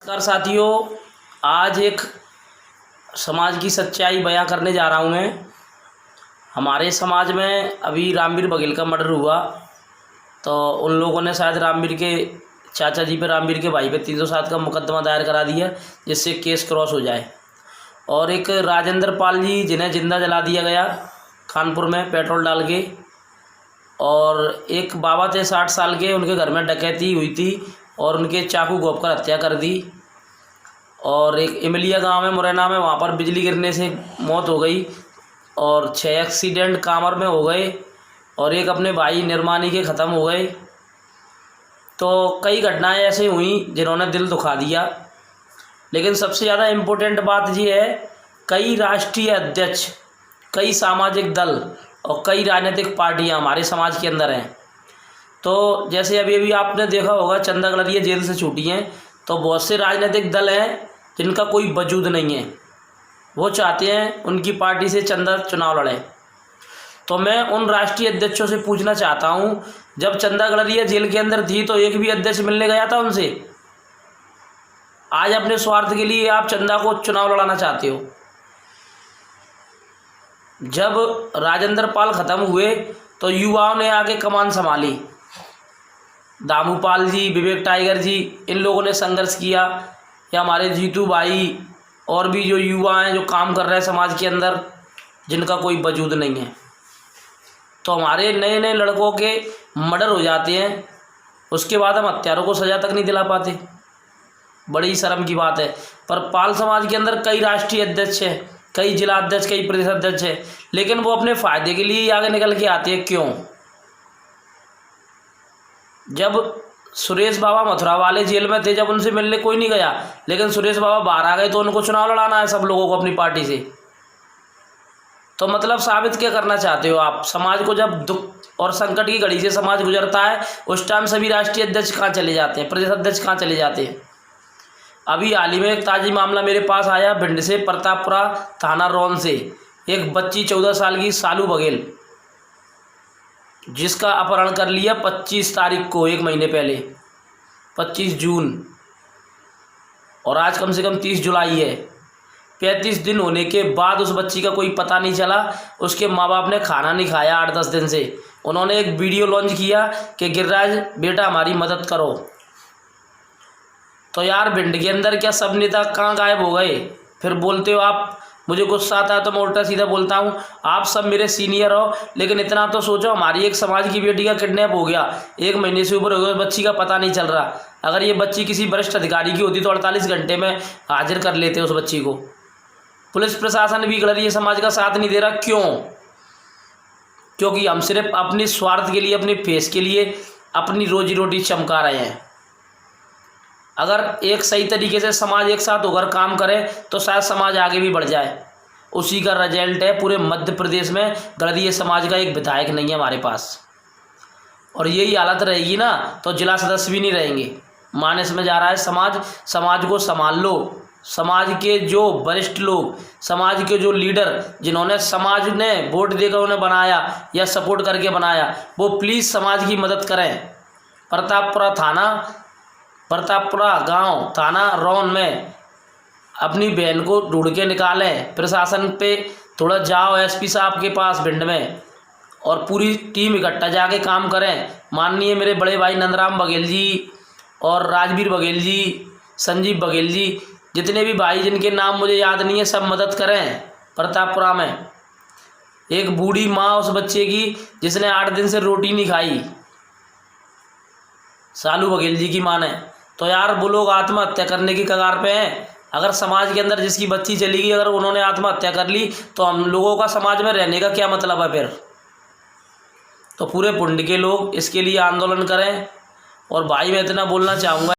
नमस्कार साथियों, आज एक समाज की सच्चाई बयां करने जा रहा हूं मैं। हमारे समाज में अभी रामवीर बघेल का मर्डर हुआ, तो उन लोगों ने शायद रामवीर के चाचा जी पे, रामवीर के भाई पे 307 का मुकदमा दायर करा दिया जिससे केस क्रॉस हो जाए। और एक राजेंद्र पाल जी जिन्हें जिंदा जला दिया गया कानपुर में पेट्रोल डाल के, और एक बाबा थे 60 साल के, उनके घर में डकैती हुई थी और उनके चाकू घोंप कर हत्या कर दी। और एक इमलिया गांव में, मुरैना में, वहाँ पर बिजली गिरने से मौत हो गई और 6 एक्सीडेंट कांवर में हो गए और एक अपने भाई निर्मानी के ख़त्म हो गए। तो कई घटनाएं ऐसी हुई जिन्होंने दिल दुखा दिया। लेकिन सबसे ज़्यादा इम्पोर्टेंट बात ये है, कई राष्ट्रीय अध्यक्ष, कई सामाजिक दल और कई राजनीतिक पार्टियां हमारे समाज के अंदर हैं। तो जैसे अभी अभी आपने देखा होगा, चंदा गलरिया जेल से छूटी हैं, तो बहुत से राजनीतिक दल हैं जिनका कोई वजूद नहीं है। वो चाहते हैं उनकी पार्टी से चंदा चुनाव लड़े। तो मैं उन राष्ट्रीय अध्यक्षों से पूछना चाहता हूं, जब चंदा गलरिया जेल के अंदर थी तो एक भी अध्यक्ष मिलने गया था उनसे? आज अपने स्वार्थ के लिए आप चंदा को चुनाव लड़ाना चाहते हो। जब राजेंद्र पाल खत्म हुए तो युवाओं ने आगे कमान संभाली। दामूपाल जी, विवेक टाइगर जी, इन लोगों ने संघर्ष किया, या हमारे जीतू भाई और भी जो युवा हैं जो काम कर रहे हैं समाज के अंदर, जिनका कोई वजूद नहीं है। तो हमारे नए नए लड़कों के मर्डर हो जाते हैं, उसके बाद हम हत्यारों को सज़ा तक नहीं दिला पाते। बड़ी शर्म की बात है। पर पाल समाज के अंदर कई राष्ट्रीय अध्यक्ष हैं, कई जिला अध्यक्ष, कई प्रदेश अध्यक्ष हैं, लेकिन वो अपने फ़ायदे के लिए आगे निकल के आते हैं। क्यों? जब सुरेश बाबा मथुरा वाले जेल में थे, जब उनसे मिलने कोई नहीं गया, लेकिन सुरेश बाबा बाहर आ गए तो उनको चुनाव लड़ाना है सब लोगों को अपनी पार्टी से। तो मतलब साबित क्या करना चाहते हो आप? समाज को जब दुख और संकट की घड़ी से समाज गुजरता है, उस टाइम सभी राष्ट्रीय अध्यक्ष कहाँ चले जाते हैं, प्रदेश अध्यक्ष कहाँ चले जाते हैं? अभी हाल ही में एक ताज़ा मामला मेरे पास आया, भिंड से, प्रतापपुरा थाना रोन से, एक बच्ची 14 साल की सालू बघेल, जिसका अपहरण कर लिया 25 तारीख को, एक महीने पहले, 25 जून, और आज कम से कम 30 जुलाई है। 35 दिन होने के बाद उस बच्ची का कोई पता नहीं चला। उसके माँ बाप ने खाना नहीं खाया 8-10 दिन से। उन्होंने एक वीडियो लॉन्च किया कि गिरिराज बेटा हमारी मदद करो। तो यार, भिंड के अंदर क्या सब नेता कहाँ गायब हो गए? फिर बोलते हो आप, मुझे गुस्सा आता है तो मैं उल्टा सीधा बोलता हूँ। आप सब मेरे सीनियर हो, लेकिन इतना तो सोचो, हमारी एक समाज की बेटी का किडनैप हो गया, 1 महीने से ऊपर हो गया, बच्ची का पता नहीं चल रहा। अगर ये बच्ची किसी वरिष्ठ अधिकारी की होती तो 48 घंटे में हाजिर कर लेते उस बच्ची को। पुलिस प्रशासन भी गलरिया समाज का साथ नहीं दे रहा। क्यों? क्योंकि हम सिर्फ अपने स्वार्थ के लिए, अपने फेस के लिए अपनी रोजी रोटी चमका रहे हैं। अगर एक सही तरीके से समाज एक साथ होकर काम करे तो शायद समाज आगे भी बढ़ जाए। उसी का रिजल्ट है पूरे मध्य प्रदेश में गलरिया समाज का एक विधायक नहीं है हमारे पास। और यही हालत रहेगी ना तो जिला सदस्य भी नहीं रहेंगे। मानस में जा रहा है समाज। समाज को संभाल लो। समाज के जो वरिष्ठ लोग, समाज के जो लीडर, जिन्होंने समाज ने वोट देकर उन्हें बनाया या सपोर्ट करके बनाया, वो प्लीज़ समाज की मदद करें। प्रतापपुरा गांव थाना रौन में अपनी बहन को ढूंढ के निकालें। प्रशासन पे थोड़ा जाओ, एसपी साहब के पास भिंड में, और पूरी टीम इकट्ठा जाके काम करें। माननीय मेरे बड़े भाई नंदराम बघेल जी और राजवीर बघेल जी, संजीव बघेल जी, जितने भी भाई जिनके नाम मुझे याद नहीं है, सब मदद करें। प्रतापपुरा में एक बूढ़ी माँ उस बच्चे की जिसने 8 दिन से रोटी नहीं खाई, सालू बघेल जी की माँ ने। तो यार, वो लोग आत्महत्या करने की कगार पे हैं। अगर समाज के अंदर जिसकी बच्ची चली गई, अगर उन्होंने आत्महत्या कर ली, तो हम लोगों का समाज में रहने का क्या मतलब है फिर? तो पूरे पुंड के लोग इसके लिए आंदोलन करें। और भाई, मैं इतना बोलना चाहूँगा,